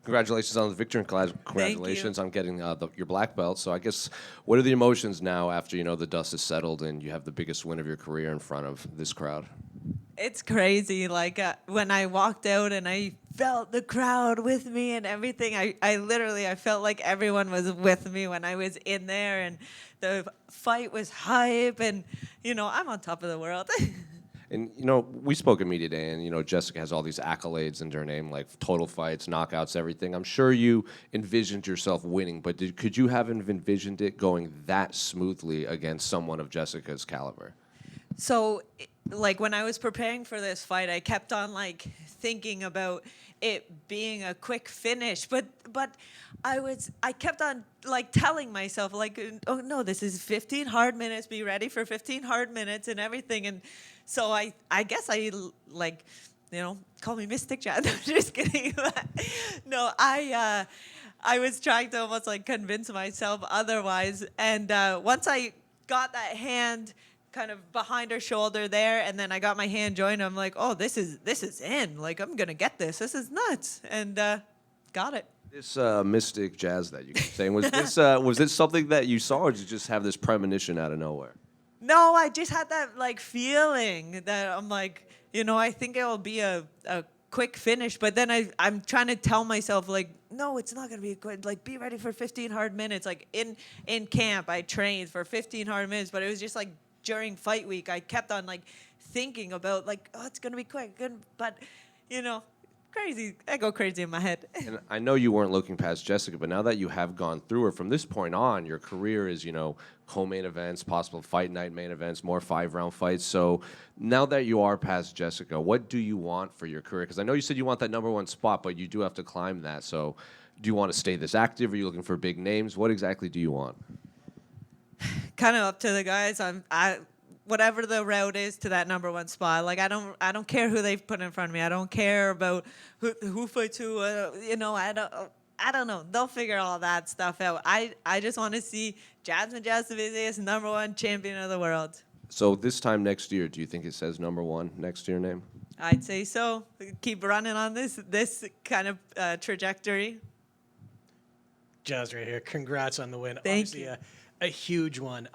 Congratulations on the victory, and congratulations on getting your black belt. So I guess, what are the emotions now after the dust has settled and you have the biggest win of your career in front of this crowd? It's crazy. Like when I walked out and I felt the crowd with me and everything, I literally, I felt like everyone was with me when I was in there, and the fight was hype, and I'm on top of the world. And we spoke at media day, and Jessica has all these accolades in her name, like total fights, knockouts, everything. I'm sure you envisioned yourself winning, but could you have envisioned it going that smoothly against someone of Jessica's caliber? So, like when I was preparing for this fight, I kept on like thinking about it being a quick finish, but I kept on like telling myself like, oh no, this is 15 hard minutes. Be ready for 15 hard minutes and everything. And so I guess I like, call me Mystic Jazz. I'm just kidding. No, I was trying to almost like convince myself otherwise. And once I got that hand kind of behind her shoulder there, and then I got my hand joined, I'm like, oh, this is in. Like, I'm gonna get this. This is nuts, and got it. This mystic jazz that you keep saying, was this something that you saw, or did you just have this premonition out of nowhere? No, I just had that like feeling that I'm like, I think it'll be a quick finish, but then I'm trying to tell myself like, no, it's not gonna be a quick. Like, be ready for 15 hard minutes. Like in camp, I trained for 15 hard minutes, but it was just like during fight week, I kept on like thinking about like, oh, it's gonna be quick, good, but crazy. I go crazy in my head. And I know you weren't looking past Jessica, but now that you have gone through her, from this point on, your career is co-main events, possible fight night main events, more 5-round fights. So now that you are past Jessica, what do you want for your career? Because I know you said you want that #1 spot, but you do have to climb that. So do you want to stay this active? Are you looking for big names? What exactly do you want? Kind of up to the guys. I whatever the route is to that #1 spot. Like, I don't care who they've put in front of me. I don't care about who fights who. I don't know. They'll figure all that stuff out. I just want to see Jasmine Jasudavicius, #1 champion of the world. So this time next year, do you think it says #1 next to your name? I'd say so. Keep running on this kind of trajectory. Jazz right here. Congrats on the win. Thank Obviously, you. A huge one.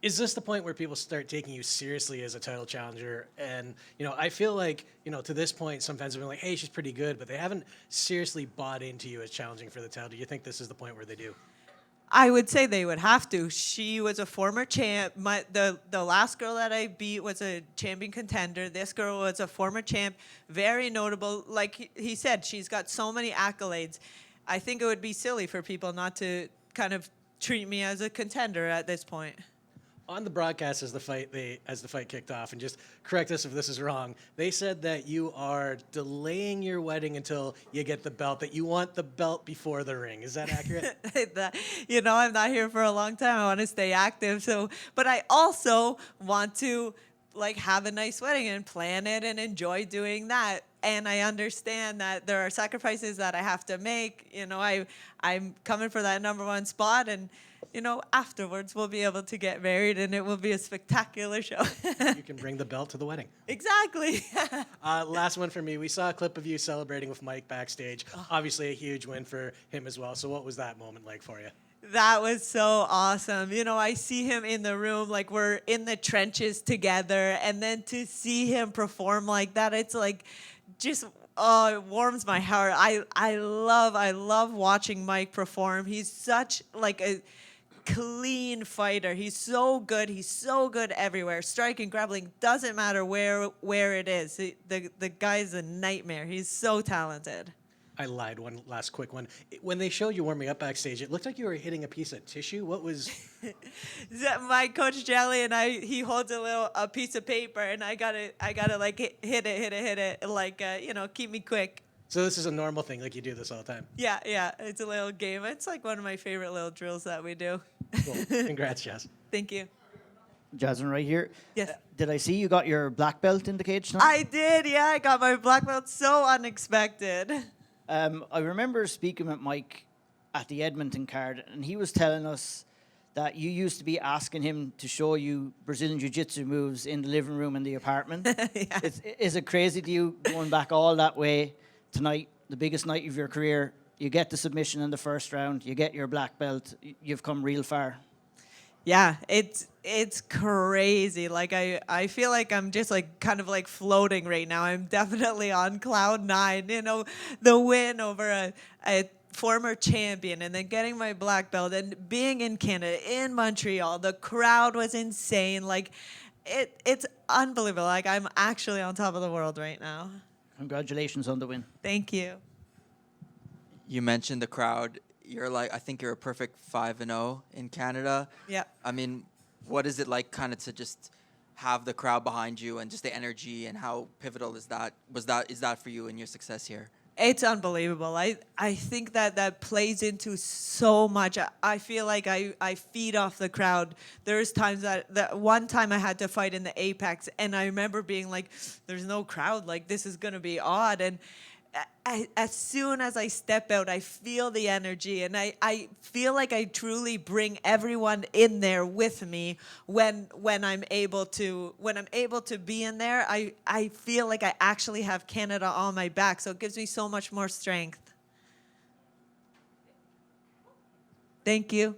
Is this the point where people start taking you seriously as a title challenger? And, I feel like, to this point, some fans have been like, hey, she's pretty good, but they haven't seriously bought into you as challenging for the title. Do you think this is the point where they do? I would say they would have to. She was a former champ. The last girl that I beat was a champion contender. This girl was a former champ, very notable. Like he said, she's got so many accolades. I think it would be silly for people not to kind of treat me as a contender at this point. On the broadcast as the fight kicked off, and just correct us if this is wrong, they said that you are delaying your wedding until you get the belt, that you want the belt before the ring. Is that accurate? I'm not here for a long time. I want to stay active. So, but I also want to like have a nice wedding and plan it and enjoy doing that. And I understand that there are sacrifices that I have to make. I'm coming for that #1 spot, and afterwards we'll be able to get married, and it will be a spectacular show. You can bring the belt to the wedding. Exactly. Last one for me. We saw a clip of you celebrating with Mike backstage. Obviously a huge win for him as well. So what was that moment like for you? That was so awesome. I see him in the room, like we're in the trenches together, and then to see him perform like that, it's like just it warms my heart. I love watching Mike perform. He's such like a clean fighter. He's so good. He's so good everywhere. Striking, grappling, doesn't matter where it is. The guy's a nightmare. He's so talented. I lied. One last quick one. When they showed you warming up backstage, it looked like you were hitting a piece of tissue. What was? My coach Jelly and he holds a piece of paper, and I gotta like hit it, like keep me quick. So this is a normal thing, like you do this all the time. Yeah. It's a little game. It's like one of my favorite little drills that we do. Cool. Congrats, Jess. Thank you. Jasmine, right here. Yes. Did I see you got your black belt in the cage tonight? I did. Yeah, I got my black belt. So unexpected. I remember speaking with Mike at the Edmonton card, and he was telling us that you used to be asking him to show you Brazilian Jiu-Jitsu moves in the living room in the apartment. Yeah. Is it crazy to you going back all that way tonight the biggest night of your career. You get the submission in the first round. You get your black belt. You've come real far. Yeah, it's crazy. Like I feel like I'm just like kind of like floating right now. I'm definitely on cloud nine. You know, the win over a former champion and then getting my black belt and being in Canada, in Montreal. The crowd was insane. Like it's unbelievable. Like I'm actually on top of the world right now. Congratulations on the win. Thank you. You mentioned the crowd. You're like, I think you're a perfect 5-0 in Canada. Yeah. I mean, what is it like kind of to just have the crowd behind you and just the energy, and how pivotal is that? Is that for you and your success here? It's unbelievable. I think that plays into so much. I feel like I feed off the crowd. There's times that one time I had to fight in the Apex, and I remember being like, there's no crowd. Like, this is going to be odd. And as soon as I step out, I feel the energy, and I feel like I truly bring everyone in there with me when I'm able to be in there. I feel like I actually have Canada on my back, so it gives me so much more strength. Thank you.